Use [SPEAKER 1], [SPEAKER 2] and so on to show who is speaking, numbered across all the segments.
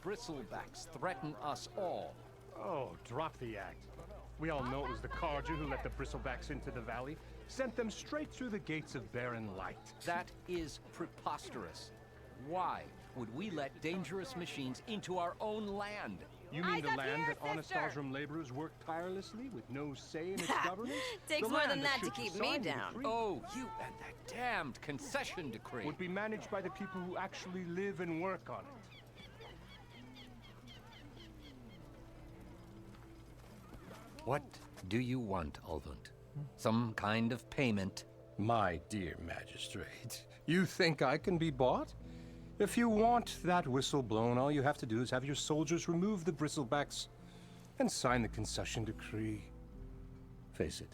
[SPEAKER 1] bristlebacks threaten us all.
[SPEAKER 2] Oh, drop the act. We all know it was the Carja who let the bristlebacks into the valley, sent them straight through the gates of barren light.
[SPEAKER 1] That is preposterous. Why would we let dangerous machines into our own land?
[SPEAKER 2] You mean the land that honest Osram laborers work tirelessly with no say in its governance?
[SPEAKER 3] Takes more than that to keep me down.
[SPEAKER 1] Oh, you and that damned concession decree.
[SPEAKER 2] Would be managed by the people who actually live and work on it.
[SPEAKER 1] What do you want, Ulvund? Some kind of payment?
[SPEAKER 4] My dear magistrate, you think I can be bought? If you want that whistle blown, all you have to do is have your soldiers remove the bristlebacks and sign the concession decree. Face it,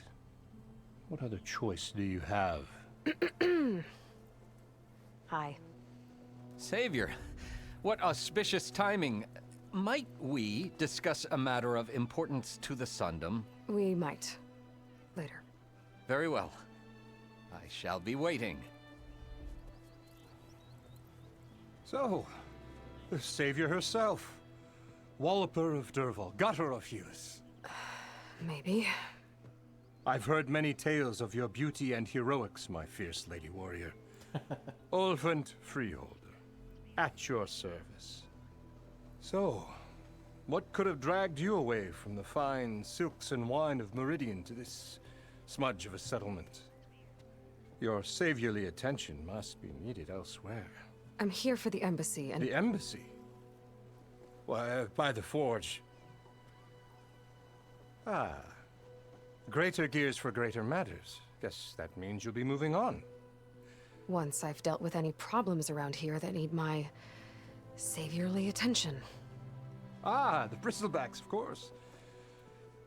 [SPEAKER 4] what other choice do you have?
[SPEAKER 3] Hi.
[SPEAKER 1] Savior, what auspicious timing. Might we discuss a matter of importance to the Sundom?
[SPEAKER 5] We might. Later.
[SPEAKER 1] Very well. I shall be waiting.
[SPEAKER 4] So, the savior herself. Walloper of Derval, gutter of Hughes.
[SPEAKER 5] Maybe.
[SPEAKER 4] I've heard many tales of your beauty and heroics, my fierce lady warrior. Ulvund Freeholder, at your service. So, what could have dragged you away from the fine silks and wine of Meridian to this smudge of a settlement? Your saviorly attention must be needed elsewhere.
[SPEAKER 5] I'm here for the embassy and...
[SPEAKER 4] The embassy? Why, by the forge. Ah. Greater gears for greater matters. Guess that means you'll be moving on.
[SPEAKER 5] Once I've dealt with any problems around here that need my saviorly attention.
[SPEAKER 4] Ah, the bristlebacks, of course.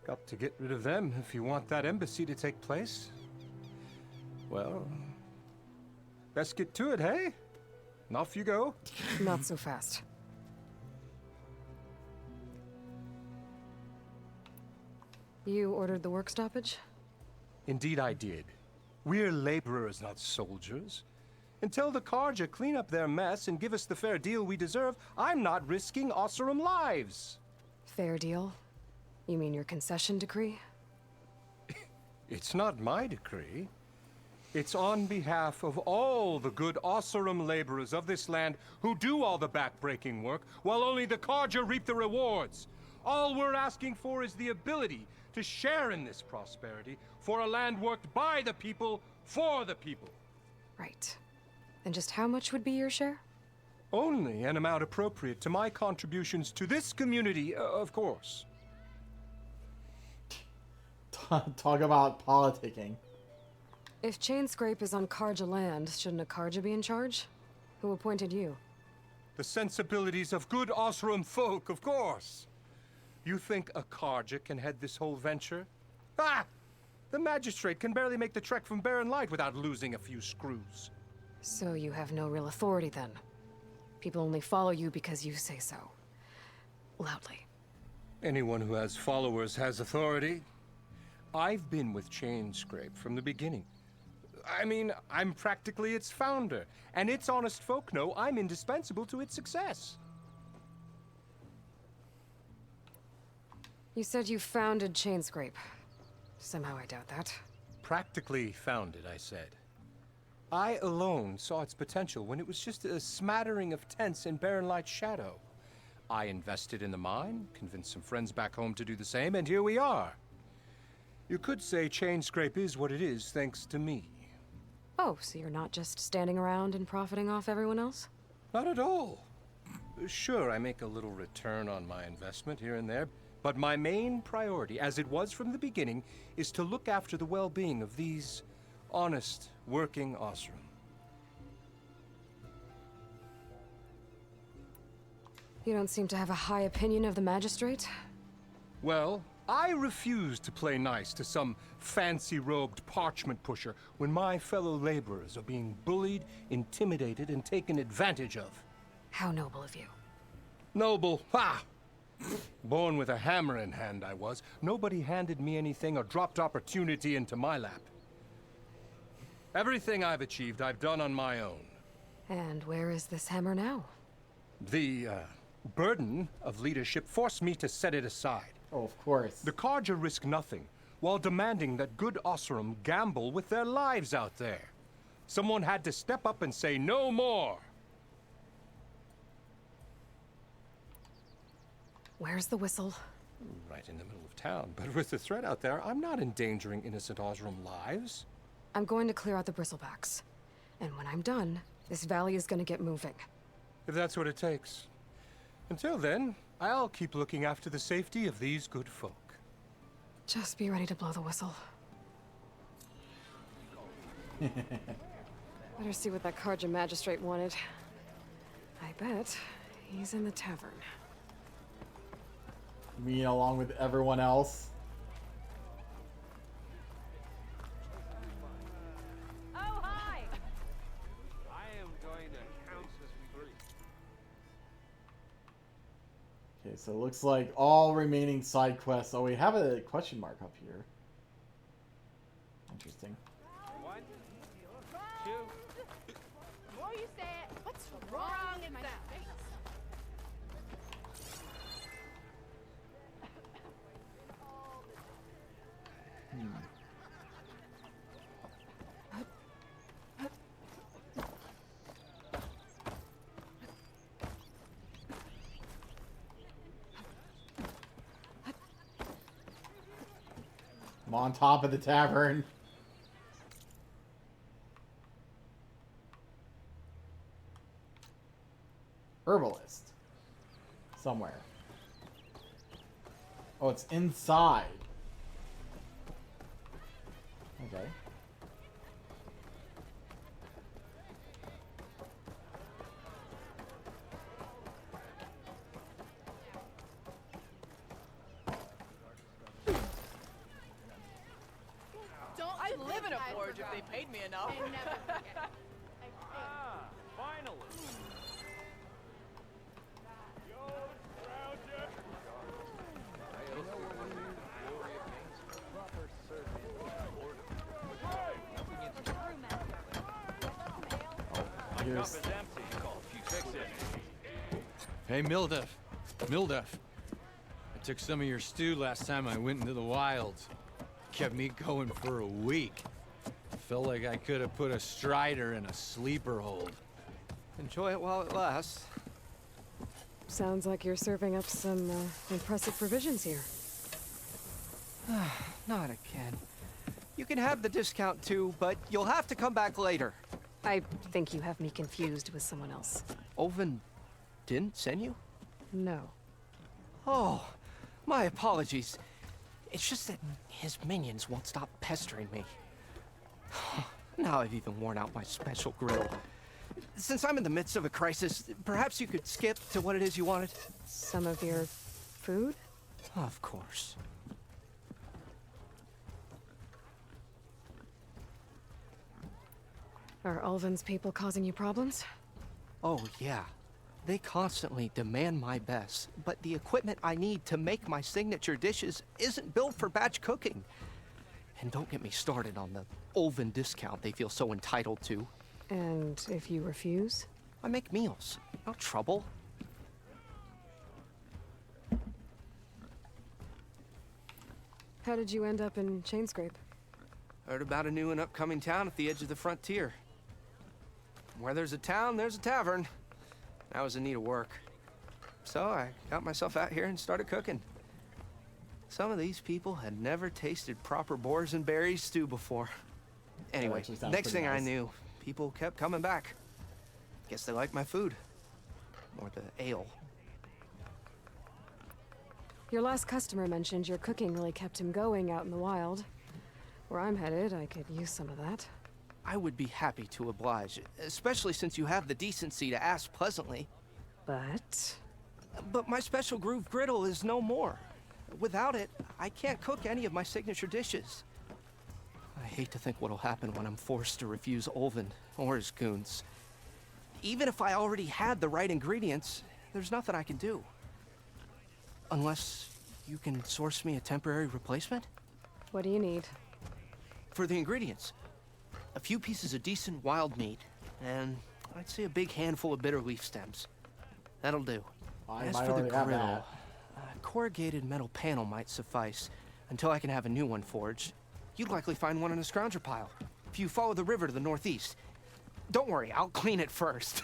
[SPEAKER 4] Got to get rid of them if you want that embassy to take place. Well, best get to it, hey? And off you go.
[SPEAKER 5] Not so fast. You ordered the work stoppage?
[SPEAKER 4] Indeed I did. We're laborers, not soldiers. Until the Carja clean up their mess and give us the fair deal we deserve, I'm not risking Osram lives.
[SPEAKER 5] Fair deal? You mean your concession decree?
[SPEAKER 4] It's not my decree. It's on behalf of all the good Osram laborers of this land who do all the back-breaking work, while only the Carja reap the rewards. All we're asking for is the ability to share in this prosperity for a land worked by the people, for the people.
[SPEAKER 5] Right. And just how much would be your share?
[SPEAKER 4] Only an amount appropriate to my contributions to this community, of course.
[SPEAKER 6] Talk about politicking.
[SPEAKER 5] If Chainscrape is on Carja land, shouldn't a Carja be in charge? Who appointed you?
[SPEAKER 4] The sensibilities of good Osram folk, of course. You think a Carja can head this whole venture? Ah! The magistrate can barely make the trek from Barren Light without losing a few screws.
[SPEAKER 5] So you have no real authority then? People only follow you because you say so. Loudly.
[SPEAKER 4] Anyone who has followers has authority. I've been with Chainscrape from the beginning. I mean, I'm practically its founder, and its honest folk know I'm indispensable to its success.
[SPEAKER 5] You said you founded Chainscrape. Somehow I doubt that.
[SPEAKER 4] Practically founded, I said. I alone saw its potential when it was just a smattering of tents in Barren Light's shadow. I invested in the mine, convinced some friends back home to do the same, and here we are. You could say Chainscrape is what it is thanks to me.
[SPEAKER 5] Oh, so you're not just standing around and profiting off everyone else?
[SPEAKER 4] Not at all. Sure, I make a little return on my investment here and there, but my main priority, as it was from the beginning, is to look after the well-being of these honest, working Osram.
[SPEAKER 5] You don't seem to have a high opinion of the magistrate?
[SPEAKER 4] Well, I refuse to play nice to some fancy-robed parchment pusher when my fellow laborers are being bullied, intimidated, and taken advantage of.
[SPEAKER 5] How noble of you.
[SPEAKER 4] Noble, ha! Born with a hammer in hand, I was. Nobody handed me anything or dropped opportunity into my lap. Everything I've achieved, I've done on my own.
[SPEAKER 5] And where is this hammer now?
[SPEAKER 4] The burden of leadership forced me to set it aside.
[SPEAKER 6] Oh, of course.
[SPEAKER 4] The Carja risk nothing, while demanding that good Osram gamble with their lives out there. Someone had to step up and say no more.
[SPEAKER 5] Where's the whistle?
[SPEAKER 4] Right in the middle of town, but with the threat out there, I'm not endangering innocent Osram lives.
[SPEAKER 5] I'm going to clear out the bristlebacks. And when I'm done, this valley is gonna get moving.
[SPEAKER 4] If that's what it takes. Until then, I'll keep looking after the safety of these good folk.
[SPEAKER 5] Just be ready to blow the whistle. Better see what that Carja magistrate wanted. I bet he's in the tavern.
[SPEAKER 6] Me along with everyone else.
[SPEAKER 3] Oh, hi!
[SPEAKER 7] I am going to count as we breathe.
[SPEAKER 6] Okay, so it looks like all remaining side quests. Oh, we have a question mark up here. Interesting.
[SPEAKER 7] 1, 2.
[SPEAKER 8] The more you say it, what's wrong in my face?
[SPEAKER 6] I'm on top of the tavern. Herbalist. Somewhere. Oh, it's inside. Okay.
[SPEAKER 8] I'd live in a forge if they paid me enough. I never forget.
[SPEAKER 7] Ah, finally.
[SPEAKER 6] Here's
[SPEAKER 7] Cup is empty. Fix it.
[SPEAKER 9] Hey, Mildef. I took some of your stew last time I went into the wilds. Kept me going for a week. Felt like I could have put a strider in a sleeper hold.
[SPEAKER 1] Enjoy it while it lasts.
[SPEAKER 5] Sounds like you're serving up some impressive provisions here.
[SPEAKER 1] Not again. You can have the discount too, but you'll have to come back later.
[SPEAKER 5] I think you have me confused with someone else.
[SPEAKER 1] Ulvund didn't send you?
[SPEAKER 5] No.
[SPEAKER 1] Oh, my apologies. It's just that his minions won't stop pestering me. Now I've even worn out my special grill. Since I'm in the midst of a crisis, perhaps you could skip to what it is you wanted?
[SPEAKER 5] Some of your food?
[SPEAKER 1] Of course.
[SPEAKER 5] Are Ulvund's people causing you problems?
[SPEAKER 1] Oh, yeah. They constantly demand my best, but the equipment I need to make my signature dishes isn't built for batch cooking. And don't get me started on the Ulvund discount they feel so entitled to.
[SPEAKER 5] And if you refuse?
[SPEAKER 1] I make meals, no trouble.
[SPEAKER 5] How did you end up in Chainscrape?
[SPEAKER 1] Heard about a new and upcoming town at the edge of the frontier. Where there's a town, there's a tavern. I was in need of work. So I got myself out here and started cooking. Some of these people had never tasted proper boars and berries stew before. Anyway,
[SPEAKER 6] actually sounds
[SPEAKER 1] next
[SPEAKER 6] pretty
[SPEAKER 1] thing I
[SPEAKER 6] nice.
[SPEAKER 1] knew, people kept coming back. Guess they liked my food. Or the ale.
[SPEAKER 5] Your last customer mentioned your cooking really kept him going out in the wild. Where I'm headed, I could use some of that.
[SPEAKER 1] I would be happy to oblige, especially since you have the decency to ask pleasantly.
[SPEAKER 5] But...
[SPEAKER 1] But my special groove griddle is no more. Without it, I can't cook any of my signature dishes. I hate to think what'll happen when I'm forced to refuse Ulvund or his goons. Even if I already had the right ingredients, there's nothing I can do. Unless you can source me a temporary replacement?
[SPEAKER 5] what do you need?
[SPEAKER 1] For the ingredients, a few pieces of decent wild meat, and I'd say a big handful of bitter leaf stems. That'll do.
[SPEAKER 6] I
[SPEAKER 1] As
[SPEAKER 6] might
[SPEAKER 1] for the
[SPEAKER 6] already have
[SPEAKER 1] grill,
[SPEAKER 6] that.
[SPEAKER 1] a corrugated metal panel might suffice until I can have a new one forged. You'd likely find one in a scrounger pile if you follow the river to the northeast. Don't worry, I'll clean it first.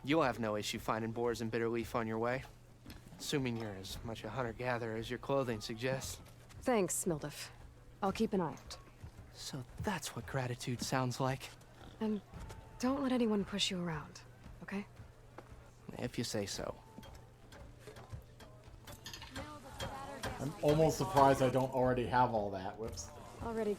[SPEAKER 1] You'll have no issue finding boars and bitter leaf on your way, assuming you're as much a hunter-gatherer as your clothing suggests.
[SPEAKER 5] Thanks, Mildef. I'll keep an eye out.
[SPEAKER 1] So that's what gratitude sounds like.
[SPEAKER 5] And don't let anyone push you around, okay?
[SPEAKER 1] If you say so.
[SPEAKER 6] I'm almost surprised I don't already have all that. Whoops.
[SPEAKER 5] Already.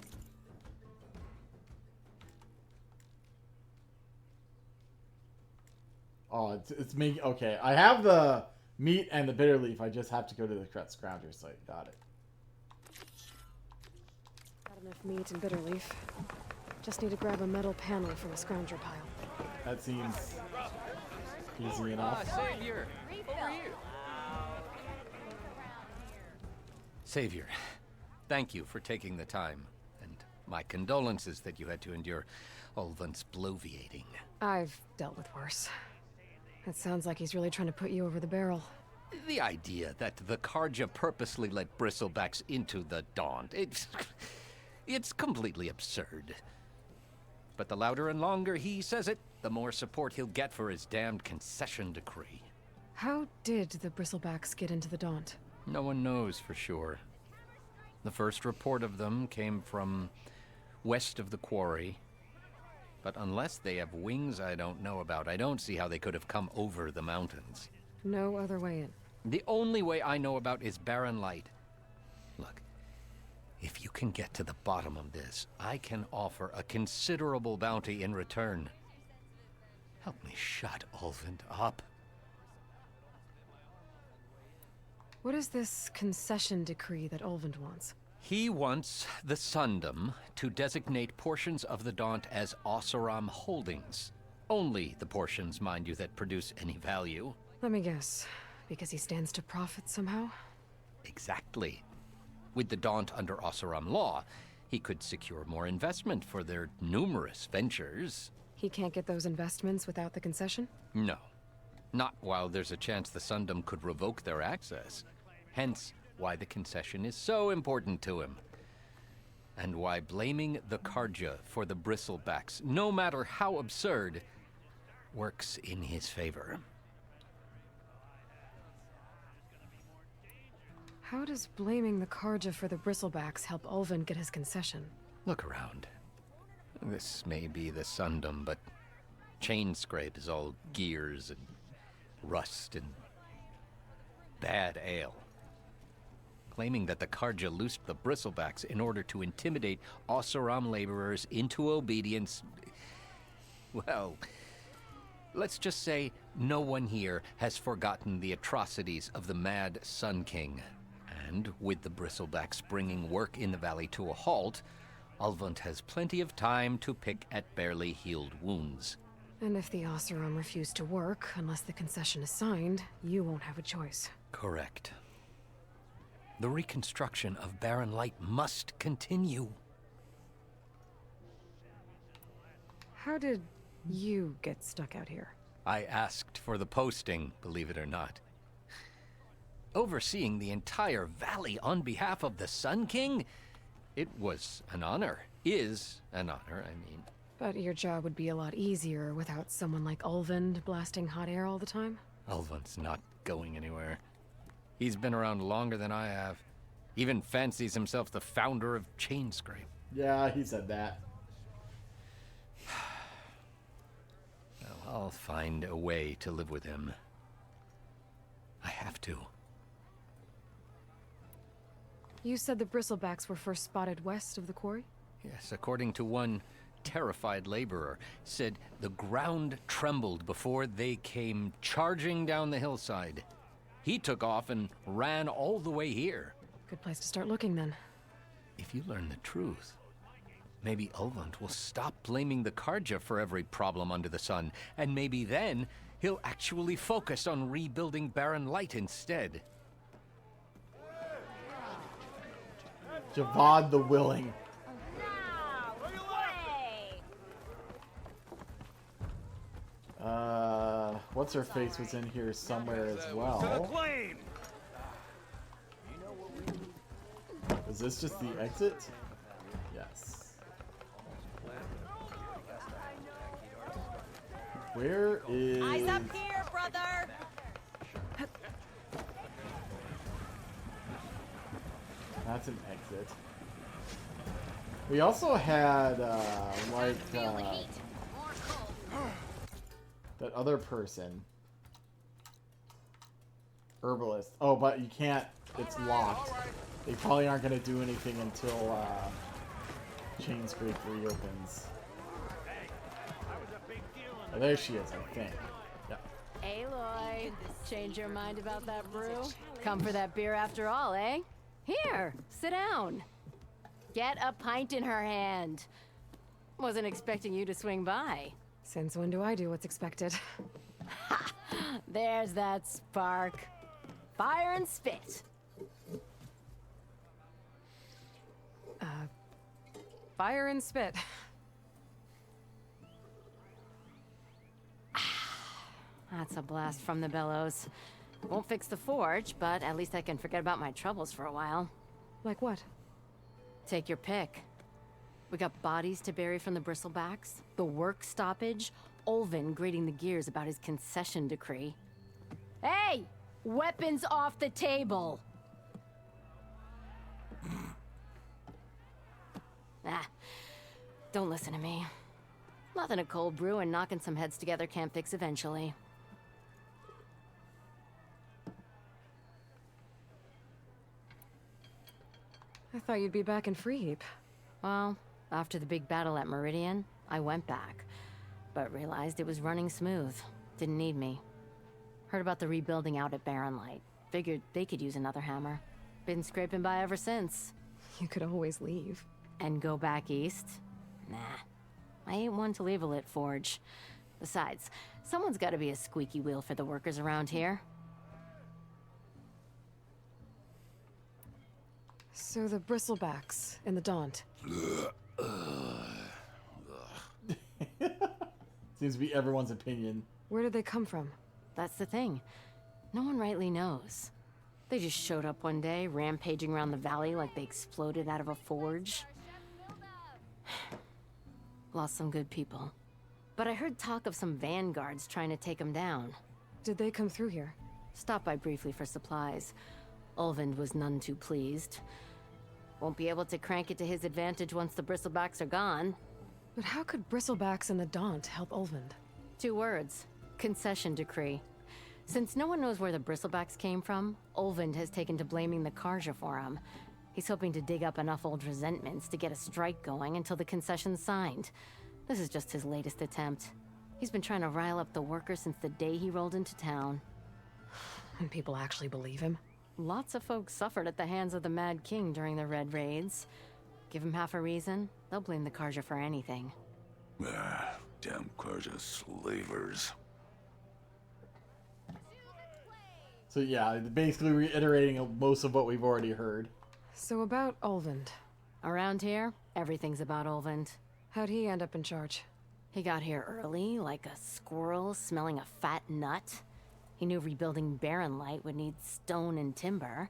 [SPEAKER 6] Oh, it's me. Okay, I have the meat and the bitter leaf. I just have to go to the correct scrounger site. Got it.
[SPEAKER 5] Got enough meat and bitter leaf. Just need to grab a metal panel from a scrounger pile.
[SPEAKER 6] That seems easy enough.
[SPEAKER 7] Savior! Over here!
[SPEAKER 10] Savior, thank you for taking the time, and my condolences that you had to endure Ulvund's bloviating.
[SPEAKER 5] I've dealt with worse. It sounds like he's really trying to put you over the barrel.
[SPEAKER 10] The idea that the Karja purposely let bristlebacks into the Daunt, it's completely absurd. But the louder and longer he says it, the more support he'll get for his damned concession decree.
[SPEAKER 5] How did the bristlebacks get into the Daunt?
[SPEAKER 10] No one knows for sure. The first report of them came from west of the quarry. But unless they have wings I don't know about, I don't see how they could have come over the mountains.
[SPEAKER 5] No other way in.
[SPEAKER 10] The only way I know about is barren light. Look, if you can get to the bottom of this, I can offer a considerable bounty in return. Help me shut Ulvund up.
[SPEAKER 5] What is this concession decree that Ulvund wants?
[SPEAKER 10] He wants the Sundom to designate portions of the Daunt as Oseram holdings. Only the portions, mind you, that produce any value.
[SPEAKER 5] Let me guess. Because he stands to profit somehow?
[SPEAKER 10] Exactly. With the Daunt under Oseram law, he could secure more investment for their numerous ventures.
[SPEAKER 5] He can't get those investments without the concession?
[SPEAKER 10] No. Not while there's a chance the Sundom could revoke their access. Hence, why the concession is so important to him. And why blaming the Karja for the bristlebacks, no matter how absurd, works in his favor.
[SPEAKER 5] How does blaming the Karja for the bristlebacks help Ulvund get his concession?
[SPEAKER 10] Look around. This may be the Sundom, but Chainscrape is all gears and rust and bad ale. Claiming that the Karja loosed the bristlebacks in order to intimidate Oseram laborers into obedience. Well, let's just say no one here has forgotten the atrocities of the Mad Sun King. And with the bristlebacks bringing work in the valley to a halt, Ulvund has plenty of time to pick at barely healed wounds.
[SPEAKER 5] And if the Oseram refuse to work, unless the concession is signed, you won't have a choice.
[SPEAKER 10] Correct. The reconstruction of Barren Light must continue.
[SPEAKER 5] How did you get stuck out here?
[SPEAKER 10] I asked for the posting, believe it or not. Overseeing the entire valley on behalf of the Sun King? It was an honor. Is an honor, I mean.
[SPEAKER 5] But your job would be a lot easier without someone like Ulvund blasting hot air all the time?
[SPEAKER 10] Ulvund's not going anywhere. He's been around longer than I have. Even fancies himself the founder of Chainscrape.
[SPEAKER 6] Yeah, he said that.
[SPEAKER 10] Well, I'll find a way to live with him. I have to.
[SPEAKER 5] You said the bristlebacks were first spotted west of the quarry?
[SPEAKER 10] Yes, according to one terrified laborer, said the ground trembled before they came charging down the hillside. He took off and ran all the way here.
[SPEAKER 5] Good place to start looking, then.
[SPEAKER 10] If you learn the truth, maybe Ulvund will stop blaming the Karja for every problem under the sun, and maybe then he'll actually focus on rebuilding Barren Light instead.
[SPEAKER 6] Javad the Willing. what's her face was in here somewhere as well. Is this just the exit? Yes. Where is...
[SPEAKER 3] Eyes up here, brother!
[SPEAKER 6] That's an exit. We also had, that other person. Herbalist. Oh, but you can't. It's locked. They probably aren't going to do anything until, Chainscrape reopens. Oh, there she is, I think. Yeah.
[SPEAKER 3] Aloy, change your mind about that brew? Come for that beer after all, eh? Here, sit down. Get a pint in her hand. Wasn't expecting you to swing by.
[SPEAKER 5] Since when do I do what's expected?
[SPEAKER 3] Ha! There's that spark. Fire and spit.
[SPEAKER 5] Fire and spit.
[SPEAKER 3] That's a blast from the bellows. Won't fix the forge, but at least I can forget about my troubles for a while.
[SPEAKER 5] Like what?
[SPEAKER 3] Take your pick. We got bodies to bury from the bristlebacks, the work stoppage, Ulvund grating the gears about his concession decree. Hey! Weapons off the table! Don't listen to me. Nothing a cold brew and knocking some heads together can't fix eventually.
[SPEAKER 5] I thought you'd be back in Freeheap.
[SPEAKER 3] Well, after the big battle at Meridian, I went back, but realized it was running smooth. Didn't need me. Heard about the rebuilding out at Barren Light. Figured they could use another hammer. Been scraping by ever since.
[SPEAKER 5] You could always leave.
[SPEAKER 3] And go back east? Nah. I ain't one to leave a lit forge. Besides, someone's gotta be a squeaky wheel for the workers around here.
[SPEAKER 5] So the bristlebacks in the Daunt.
[SPEAKER 6] Seems to be everyone's opinion.
[SPEAKER 5] Where did they come from?
[SPEAKER 3] That's the thing. No one rightly knows. They just showed up one day, rampaging around the valley like they exploded out of a forge. Lost some good people. But I heard talk of some vanguards trying to take them down.
[SPEAKER 5] Did they come through here?
[SPEAKER 3] Stopped by briefly for supplies. Ulvund was none too pleased. Won't be able to crank it to his advantage once the bristlebacks are gone.
[SPEAKER 5] But how could bristlebacks in the Daunt help Ulvund?
[SPEAKER 3] 2 words. Concession decree. Since no one knows where the bristlebacks came from, Ulvund has taken to blaming the Karja for him. He's hoping to dig up enough old resentments to get a strike going until the concession's signed. This is just his latest attempt. He's been trying to rile up the workers since the day he rolled into town.
[SPEAKER 5] And people actually believe him?
[SPEAKER 3] Lots of folks suffered at the hands of the Mad King during the Red Raids. Give him half a reason, they'll blame the Karja for anything.
[SPEAKER 11] Damn Karja slavers.
[SPEAKER 6] So yeah, basically reiterating most of what we've already heard.
[SPEAKER 5] So about Ulvund.
[SPEAKER 3] Around here, everything's about Ulvund.
[SPEAKER 5] How'd he end up in charge?
[SPEAKER 3] He got here early, like a squirrel smelling a fat nut. He knew rebuilding Barren Light would need stone and timber.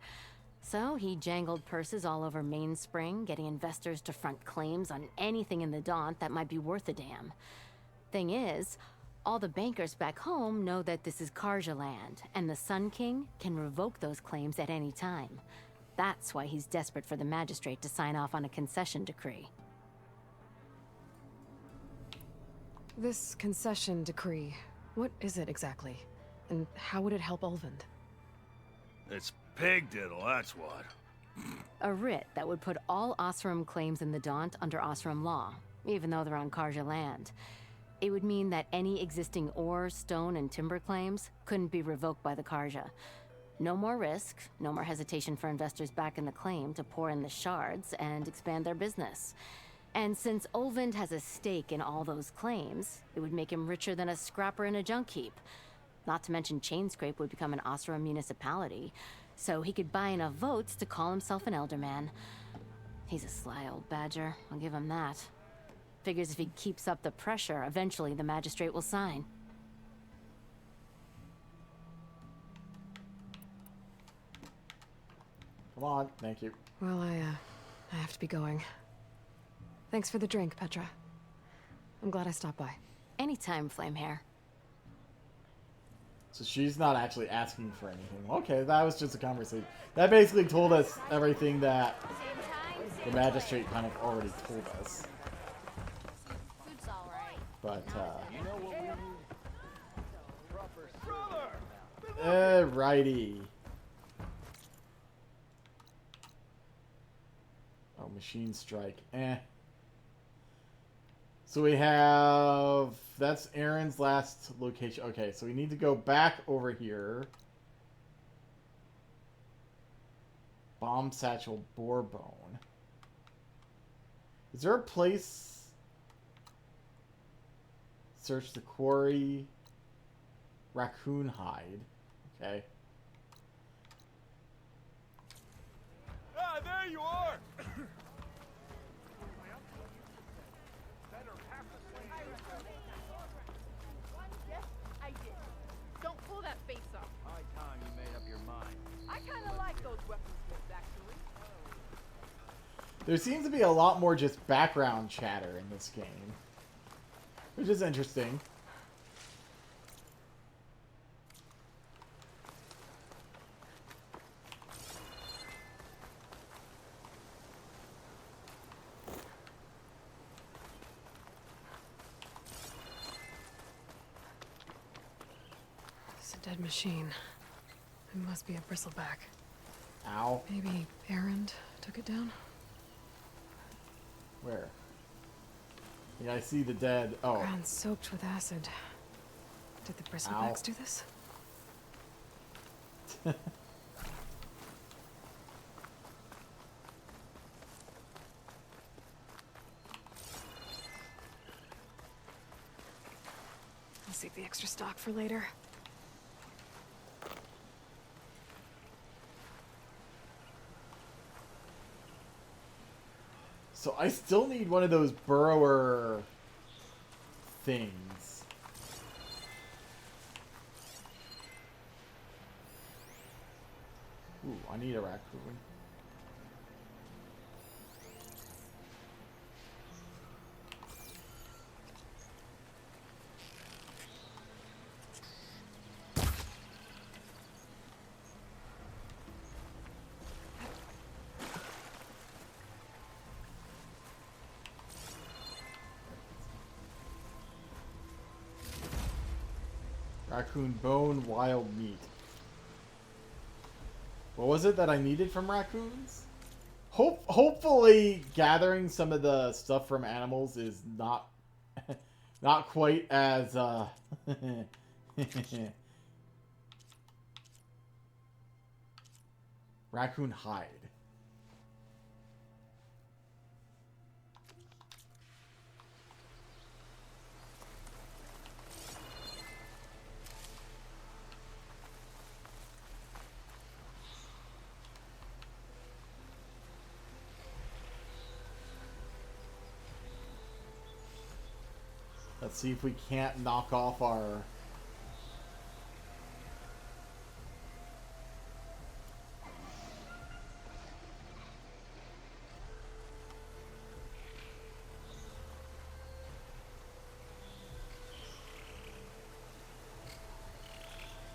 [SPEAKER 3] So he jangled purses all over Mainspring, getting investors to front claims on anything in the Daunt that might be worth a damn. Thing is, all the bankers back home know that this is Karja land, and the Sun King can revoke those claims at any time. That's why he's desperate for the magistrate to sign off on a concession decree.
[SPEAKER 5] This concession decree, what is it exactly? And how would it help Ulvund?
[SPEAKER 11] It's pig diddle, that's what.
[SPEAKER 3] A writ that would put all Osram claims in the Daunt under Osram law, even though they're on Karja land. It would mean that any existing ore, stone, and timber claims couldn't be revoked by the Karja. No more risk, no more hesitation for investors back in the claim to pour in the shards and expand their business. And since Ulvund has a stake in all those claims, it would make him richer than a scrapper in a junk heap. Not to mention Chainscrape would become an Osram municipality, so he could buy enough votes to call himself an elderman. He's a sly old badger, I'll give him that. Figures if he keeps up the pressure, eventually the magistrate will sign.
[SPEAKER 6] Come on, thank you.
[SPEAKER 5] Well, I have to be going. Thanks for the drink, Petra. I'm glad I stopped by.
[SPEAKER 3] Anytime, Flamehair.
[SPEAKER 6] So she's not actually asking for anything. Okay, that was just a conversation. That basically told us everything that the magistrate kind of already told us. But, righty. Oh, machine strike. Eh. So we have... That's Aaron's last location. Okay, so we need to go back over here. Bomb satchel boar bone. Is there a place... Search the quarry. Raccoon hide. Okay.
[SPEAKER 11] Ah, there you are!
[SPEAKER 8] Yes, I did. Don't pull that face off.
[SPEAKER 7] High time you made up your mind.
[SPEAKER 8] I kind of like those weapons gifts, actually.
[SPEAKER 6] There seems to be a lot more just background chatter in this game, which is interesting.
[SPEAKER 5] It's a dead machine. It must be a bristleback.
[SPEAKER 6] Ow.
[SPEAKER 5] Maybe Aaron took it down?
[SPEAKER 6] Where? Yeah, I see the dead. Oh.
[SPEAKER 5] Ground soaked with acid. Did the bristlebacks do this? I'll save the extra stock for later.
[SPEAKER 6] So I still need one of those burrower things. Ooh, I need a raccoon. Raccoon bone, wild meat. What was it that I needed from raccoons? Hopefully gathering some of the stuff from animals is not not quite as raccoon hide. Let's see if we can't knock off our...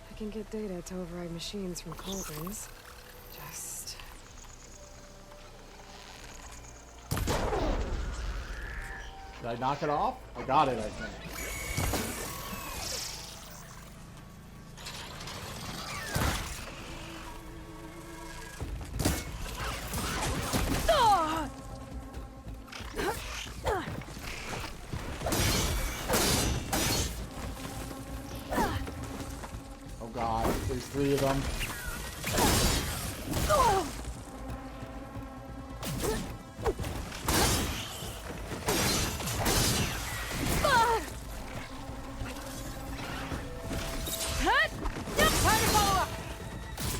[SPEAKER 5] I can get data to override machines from cauldrons. Just...
[SPEAKER 6] Did I knock it off? I got it, I think. Oh god, there's 3 of them.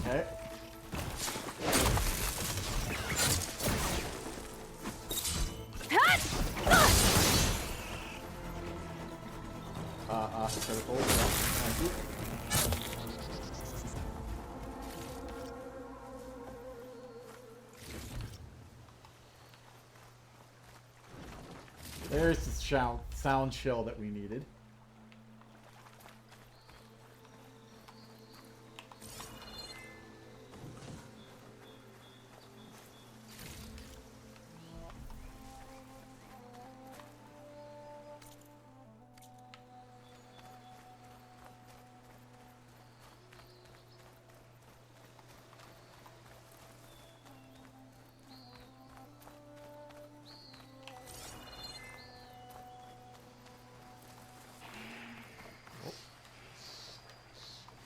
[SPEAKER 6] Okay. Critical. Thank you. There's the sound shell that we needed.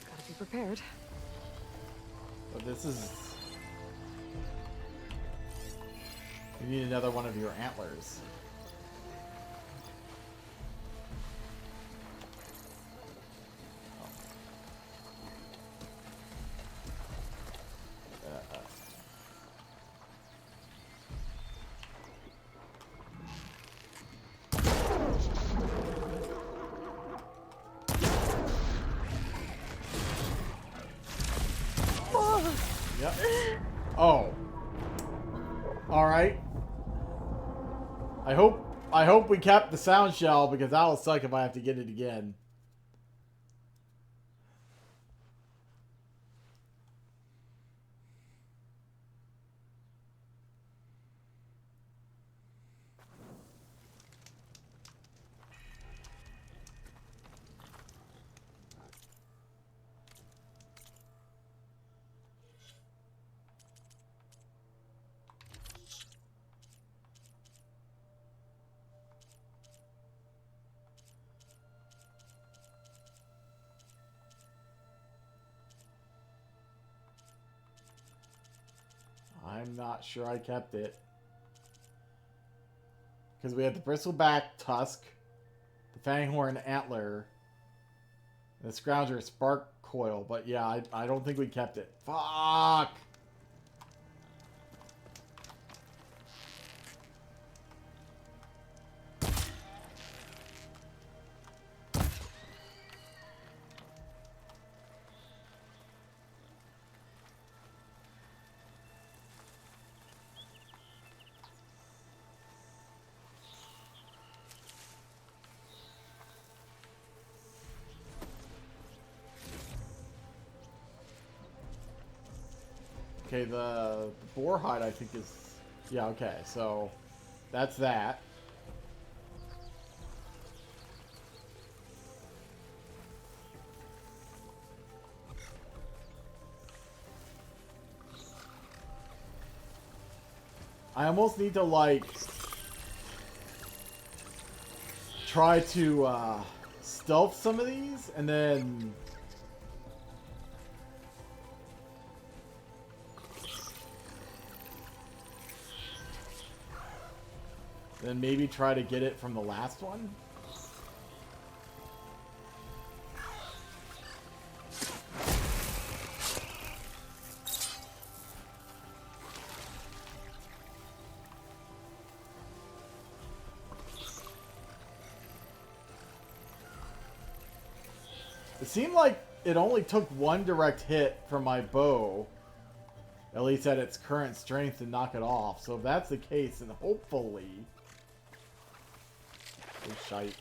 [SPEAKER 5] Gotta be prepared.
[SPEAKER 6] But this is... You need another one of your antlers. Yep. Oh. All right. I hope we kept the sound shell because that'll suck if I have to get it again. I'm not sure I kept it. Because we had the bristleback tusk, the fanghorn antler, and the scrounger spark coil. But yeah, I don't think we kept it. Fuck! Okay, the boar hide I think is... Yeah, okay, so that's that. I almost need to, like, try to stealth some of these and then... Then maybe try to get it from the last one. It seemed like it only took one direct hit from my bow, at least at its current strength, to knock it off. So if that's the case, then hopefully... Oh, shite.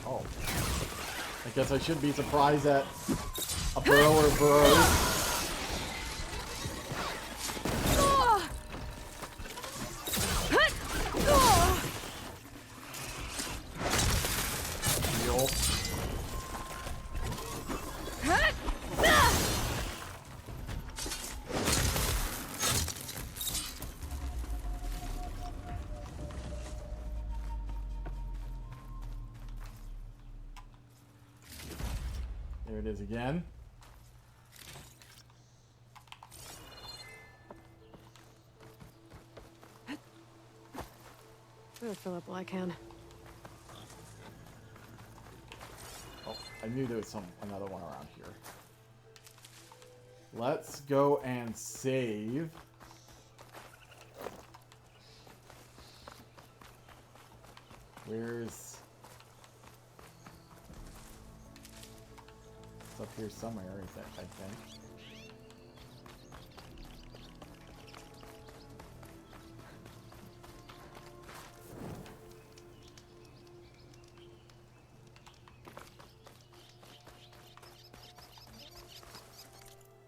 [SPEAKER 6] Oh. I guess I should be surprised that a burrower burrows. Heal. There it is again.
[SPEAKER 5] I'll fill up while I can.
[SPEAKER 6] Oh, I knew there was another one around here. Let's go and save. Where's... It's up here somewhere, I think.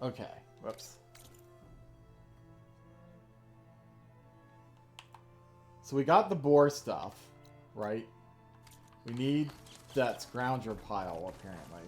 [SPEAKER 6] Okay, whoops. So we got the boar stuff, right? We need that scrounger pile, apparently.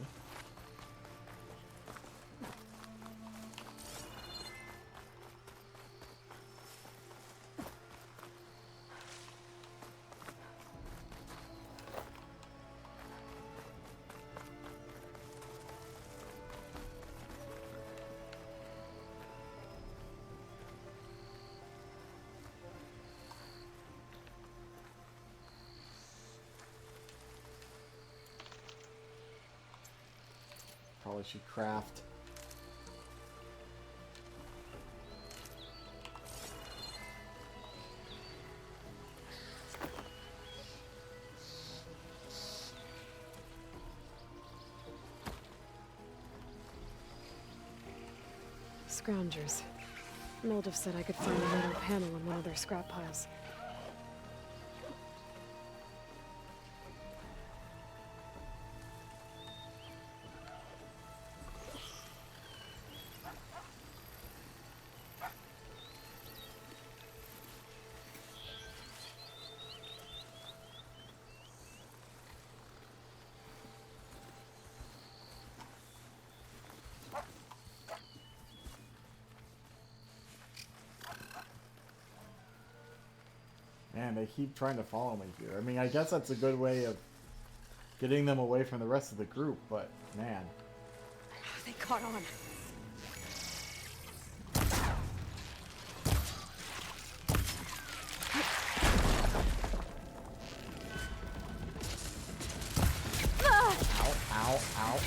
[SPEAKER 6] Probably should craft.
[SPEAKER 5] Scroungers. Moldiv said I could find a metal panel on one of their scrap piles. Man, they keep trying to follow me here. I mean, I guess that's a good way of getting them away from the rest of the group, but man. They caught on.
[SPEAKER 6] Ow, ow, ow.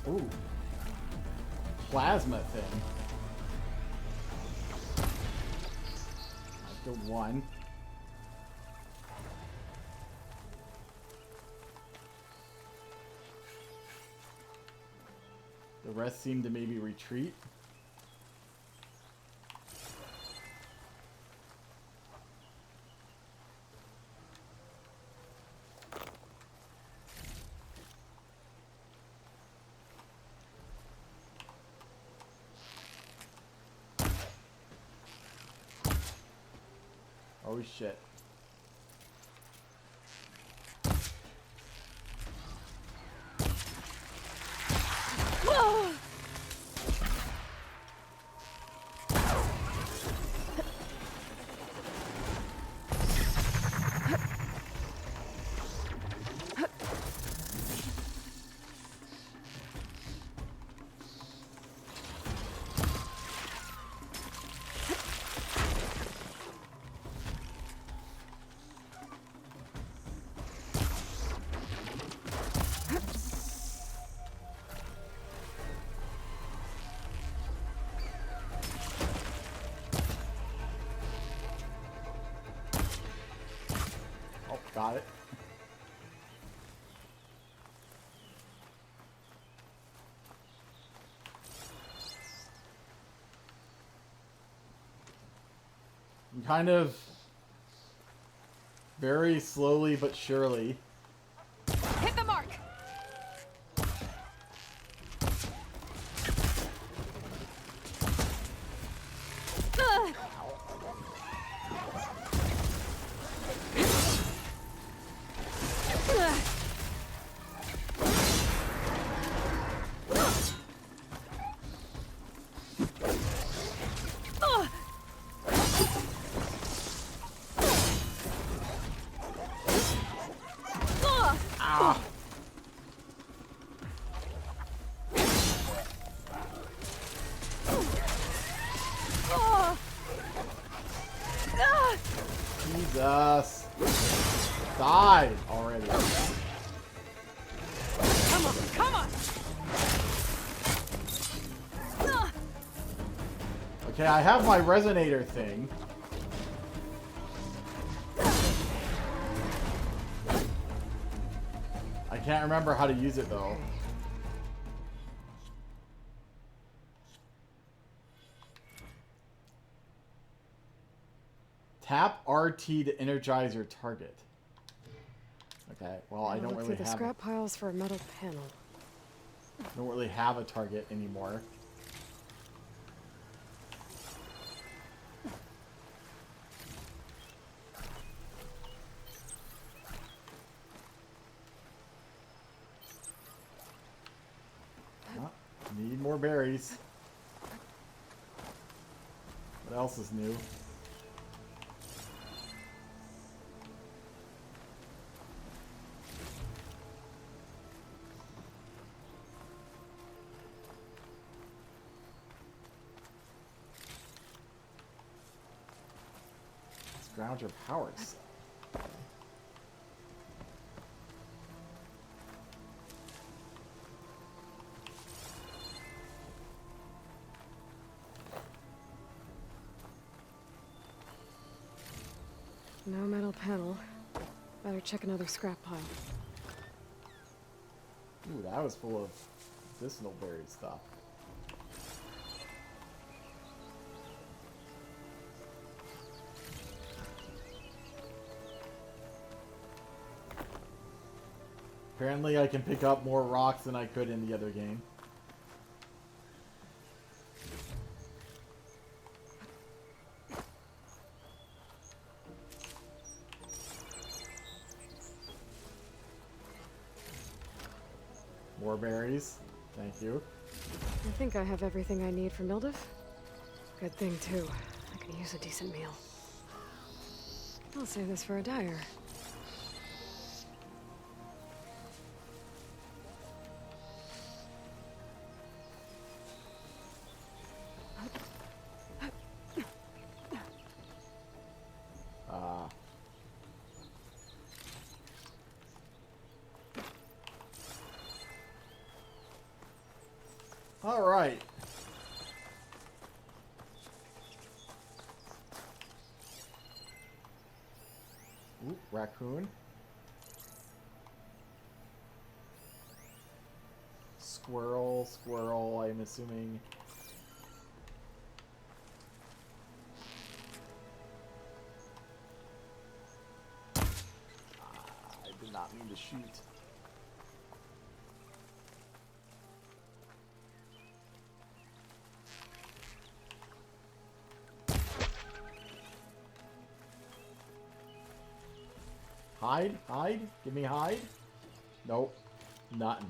[SPEAKER 6] Ooh. Plasma thing. I killed one. The rest seem to maybe retreat. Oh shit. Got it. I'm kind of very slowly but surely.
[SPEAKER 5] Hit the mark.
[SPEAKER 6] Died already.
[SPEAKER 8] Come on, come on!
[SPEAKER 6] Okay, I have my resonator thing. I can't remember how to use it though. Tap RT to energize your target. Okay, well I don't
[SPEAKER 12] look
[SPEAKER 6] really
[SPEAKER 12] through the
[SPEAKER 6] have
[SPEAKER 12] scrap piles for a metal panel.
[SPEAKER 6] don't really have a target anymore. Oh, need more berries. What else is new? Ground your powers.
[SPEAKER 12] No metal panel. Better check another scrap pile.
[SPEAKER 6] Ooh, that was full of medicinal berry stuff. Apparently I can pick up more rocks than I could in the other game. More berries. Thank you.
[SPEAKER 12] I think I have everything I need for Mildif. Good thing, too. I could use a decent meal. I'll save this for a dyer.
[SPEAKER 6] All right. Ooh, raccoon. Squirrel, squirrel, I'm assuming. I did not mean to shoot. Hide? Hide? Give me hide? Nope. Nothing.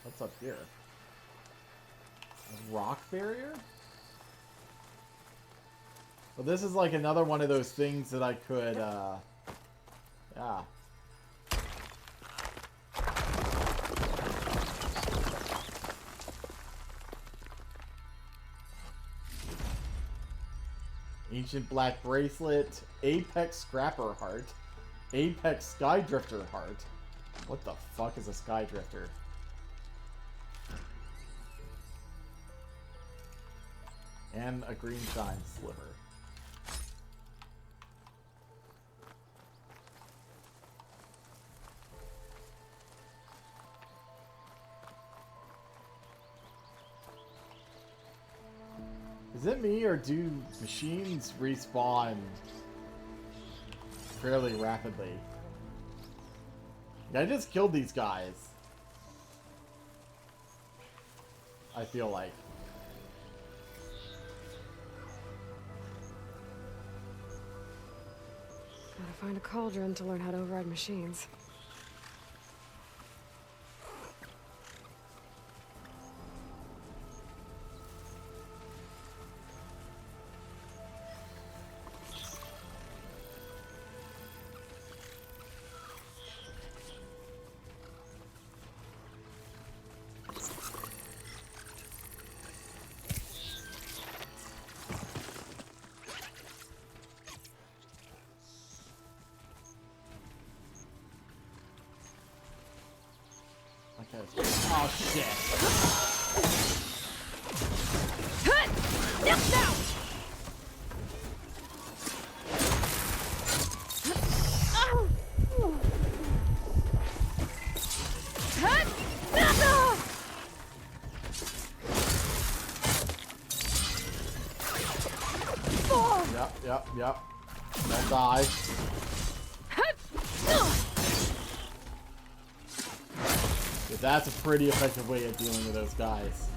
[SPEAKER 6] What's up here? A rock barrier? Well, this is like another one of those things that I could, yeah. Ancient Black Bracelet, Apex Scrapper Heart, Apex Skydrifter Heart. What the fuck is a Skydrifter? And a Green Shine Sliver. Is it me, or do machines respawn fairly rapidly? I just killed these guys. I feel like.
[SPEAKER 12] Gotta find a cauldron to learn how to override machines.
[SPEAKER 6] Okay. Oh shit. Yep. Don't die. But that's a pretty effective way of dealing with those guys.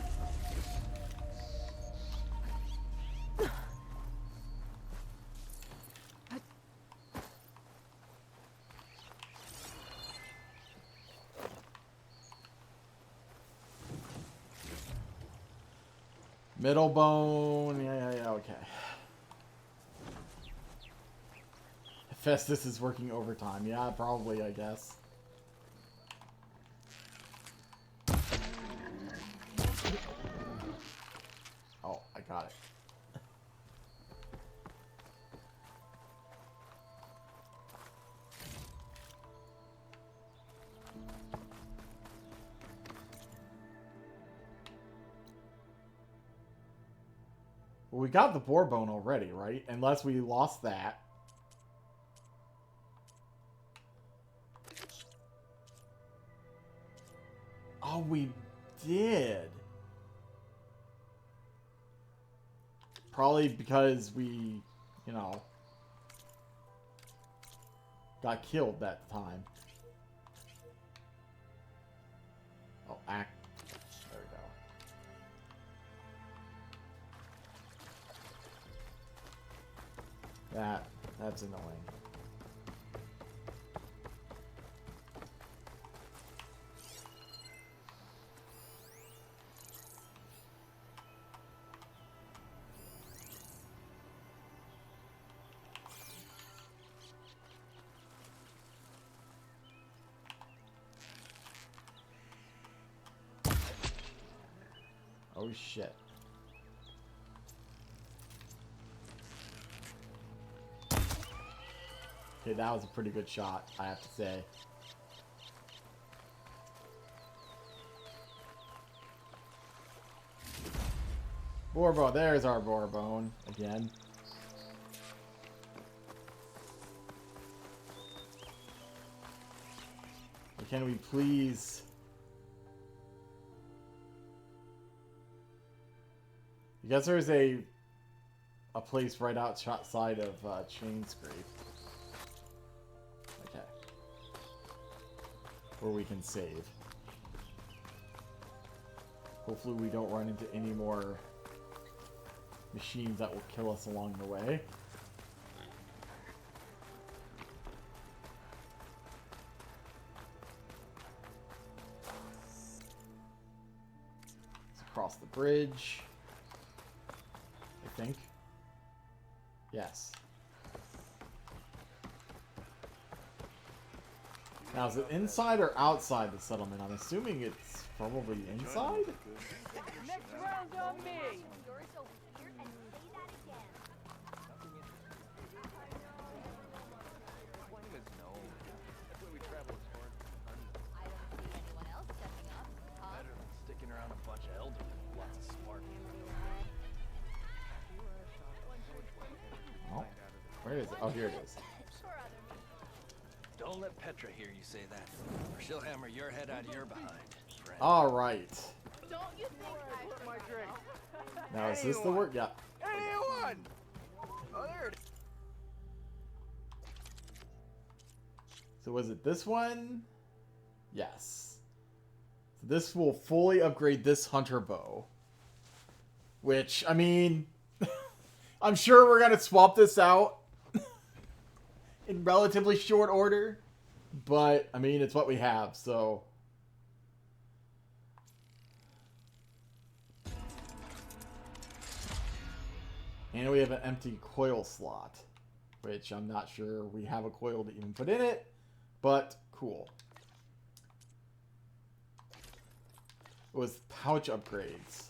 [SPEAKER 6] Middle bone. Yeah, okay. Festus is working overtime. Yeah, probably, I guess. Oh, I got it. Well, we got the boar bone already, right? Unless we lost that. Oh, we did. Probably because we, you know, got killed that time. Oh, act. There we go. That's annoying. Oh shit. Okay, that was a pretty good shot, I have to say. Boar bone, there's our boar bone again. Can we please... I guess there's a place right outside of Chainscrape. Okay. Where we can save. Hopefully we don't run into any more machines that will kill us along the way. Let's cross the bridge. I think. Yes. Now, is it inside or outside the settlement? I'm assuming it's probably inside?
[SPEAKER 8] Next round on me!
[SPEAKER 6] Where is it? Oh, here it is.
[SPEAKER 10] Don't let Petra hear you say that, or she'll hammer your head out of your behind, friend.
[SPEAKER 6] All right.
[SPEAKER 8] Don't you think I put my drink?
[SPEAKER 6] Now, is this the word? Yeah.
[SPEAKER 1] Anyone? Oh, there it is.
[SPEAKER 6] So was it this one? Yes. So this will fully upgrade this hunter bow. Which, I mean, I'm sure we're going to swap this out in relatively short order. But, I mean, it's what we have, so... And we have an empty coil slot, which I'm not sure we have a coil to even put in it, but cool. It was pouch upgrades.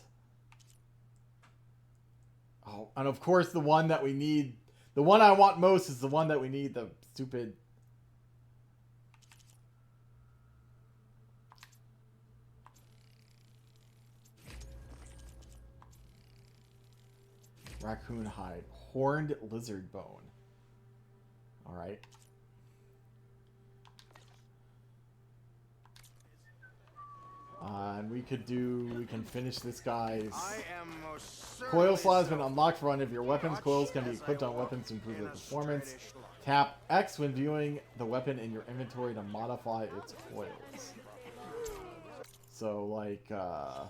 [SPEAKER 6] Oh, and of course the one that we need, the one I want most is the one that we need, the stupid... Raccoon hide. Horned lizard bone. Alright. And we can finish this guy's... Coil slot has been unlocked for one of your weapons. Coils can be equipped on weapons to improve their performance. Tap X when viewing the weapon in your inventory to modify its coils. So, like, yeah,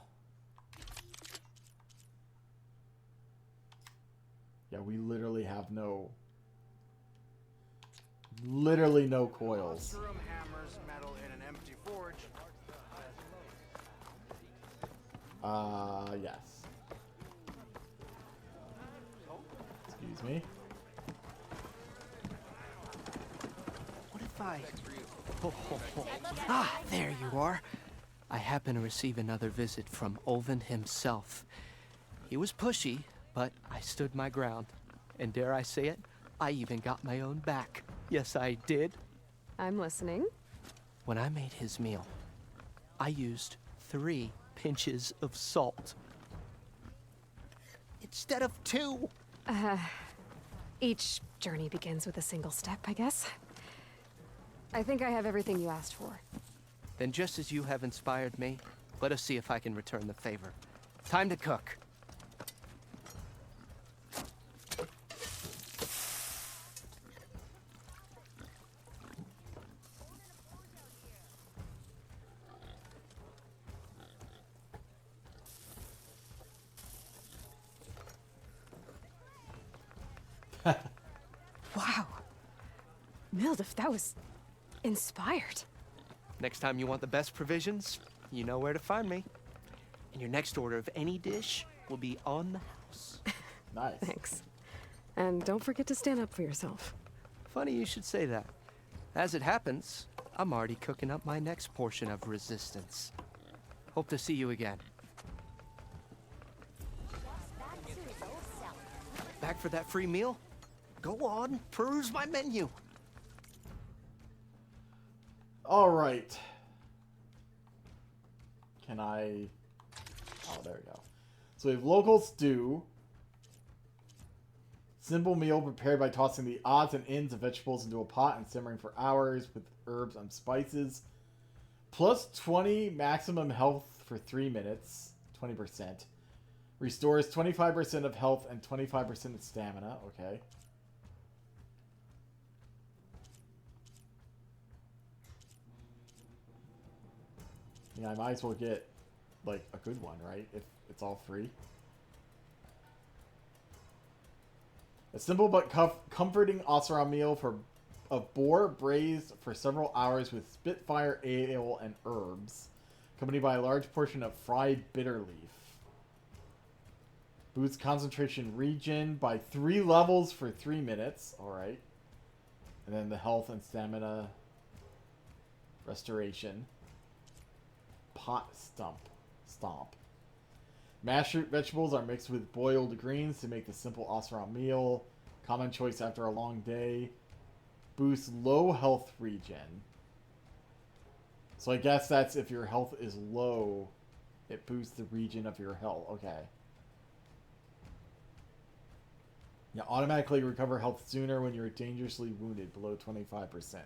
[SPEAKER 6] we literally have no... Literally no coils. Yes. Excuse me.
[SPEAKER 1] What if I... Ah, there you are. I happen to receive another visit from Ulvund himself. He was pushy, but I stood my ground. And dare I say it, I even got my own back. Yes, I did.
[SPEAKER 12] I'm listening.
[SPEAKER 1] When I made his meal, I used 3 pinches of salt. Instead of 2.
[SPEAKER 12] Each journey begins with a single step, I guess. I think I have everything you asked for.
[SPEAKER 1] Then just as you have inspired me, let us see if I can return the favor. Time to cook.
[SPEAKER 12] Wow. Mildef, that was inspired.
[SPEAKER 1] Next time you want the best provisions, you know where to find me. And your next order of any dish will be on the house.
[SPEAKER 6] Nice.
[SPEAKER 12] Thanks. And don't forget to stand up for yourself.
[SPEAKER 1] Funny you should say that. As it happens, I'm already cooking up my next portion of resistance. Hope to see you again. Back for that free meal? Go on, peruse my menu.
[SPEAKER 6] All right. Can I... Oh, there we go. So we have local stew. Simple meal prepared by tossing the odds and ends of vegetables into a pot and simmering for hours with herbs and spices. Plus 20 maximum health for 3 minutes. 20%. Restores 25% of health and 25% of stamina. Okay. Yeah, I might as well get, like, a good one, right? If it's all free. A simple but comforting Oseram meal of boar braised for several hours with Spitfire ale and herbs, accompanied by a large portion of fried bitter leaf. Boosts concentration regen by 3 levels for 3 minutes. Alright. And then the health and stamina restoration. Pot stomp. Mashed root vegetables are mixed with boiled greens to make the simple Oseram meal. Common choice after a long day. Boosts low health regen. So I guess that's if your health is low, it boosts the regen of your health. Okay. You automatically recover health sooner when you're dangerously wounded, below 25%.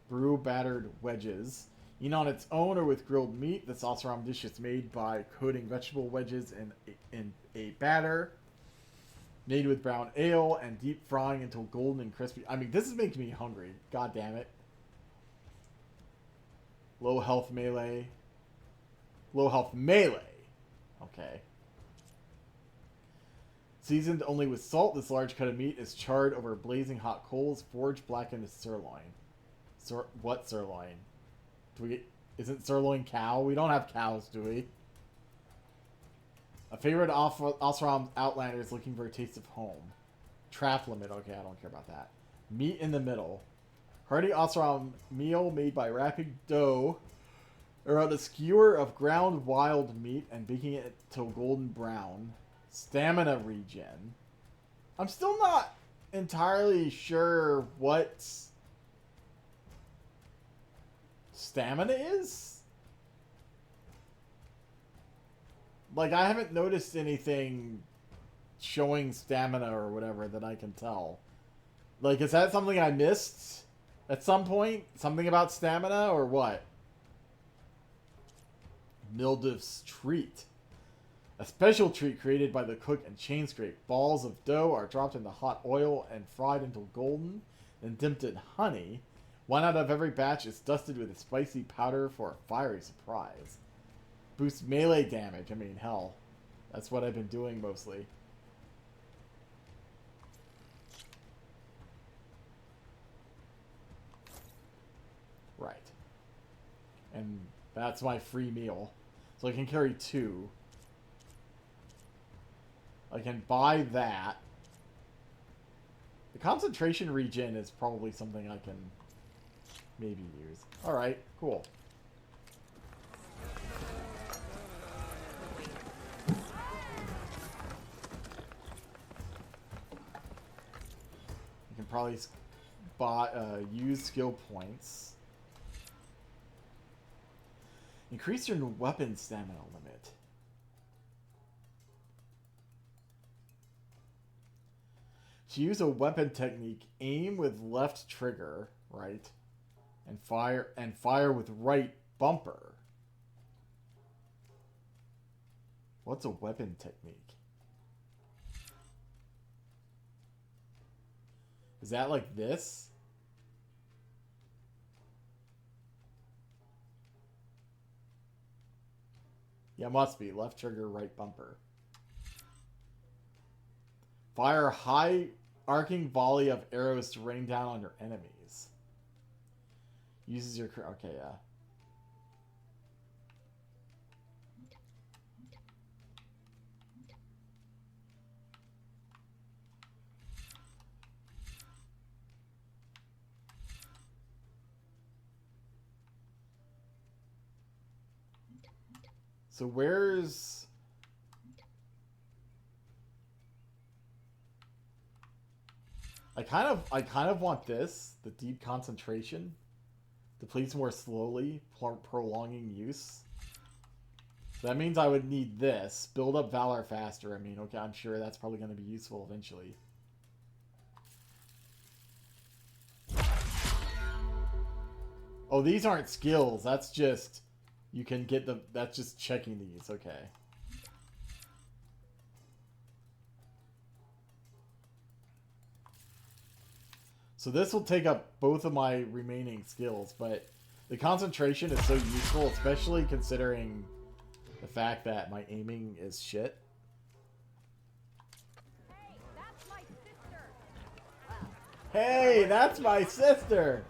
[SPEAKER 6] Brew battered wedges. Eaten on its own or with grilled meat, this Oseram dish is made by coating vegetable wedges in a batter made with brown ale and deep frying until golden and crispy. I mean, this is making me hungry. God damn it. Low health melee. Low health melee. Okay. Seasoned only with salt, this large cut of meat is charred over blazing hot coals, forged blackened sirloin. What sirloin? Isn't sirloin cow? We don't have cows, do we? A favorite Oseram Outlander is looking for a taste of home. Trap limit. Okay, I don't care about that. Meat in the middle. Hearty Oseram meal made by wrapping dough around a skewer of ground wild meat and baking it till golden brown. Stamina regen. I'm still not entirely sure what stamina is? Like, I haven't noticed anything showing stamina or whatever that I can tell. Like, is that something I missed at some point? Something about stamina or what? Mildif's treat. A special treat created by the cook and Chainscrape. Balls of dough are dropped into hot oil and fried until golden, then dipped in honey. One out of every batch is dusted with a spicy powder for a fiery surprise. Boosts melee damage. I mean, hell. That's what I've been doing mostly. Right. And that's my free meal. So I can carry 2. I can buy that. The concentration regen is probably something I can maybe use. Alright, cool. You can probably use skill points. Increase your weapon stamina limit. To use a weapon technique, aim with left trigger, right, and fire with right bumper. What's a weapon technique? Is that like this? Yeah, must be. Left trigger, right bumper. Fire high arcing volley of arrows to rain down on your enemies. Uses your... Okay, yeah. So where's... I kind of want this, the deep concentration, depletes more slowly, prolonging use. So that means I would need this. Build up Valor faster. I mean, okay, I'm sure that's probably going to be useful eventually. Oh, these aren't skills. That's just... You can get the... That's just checking these. Okay. So this will take up both of my remaining skills, but the concentration is so useful, especially considering the fact that my aiming is shit. Hey, that's my sister!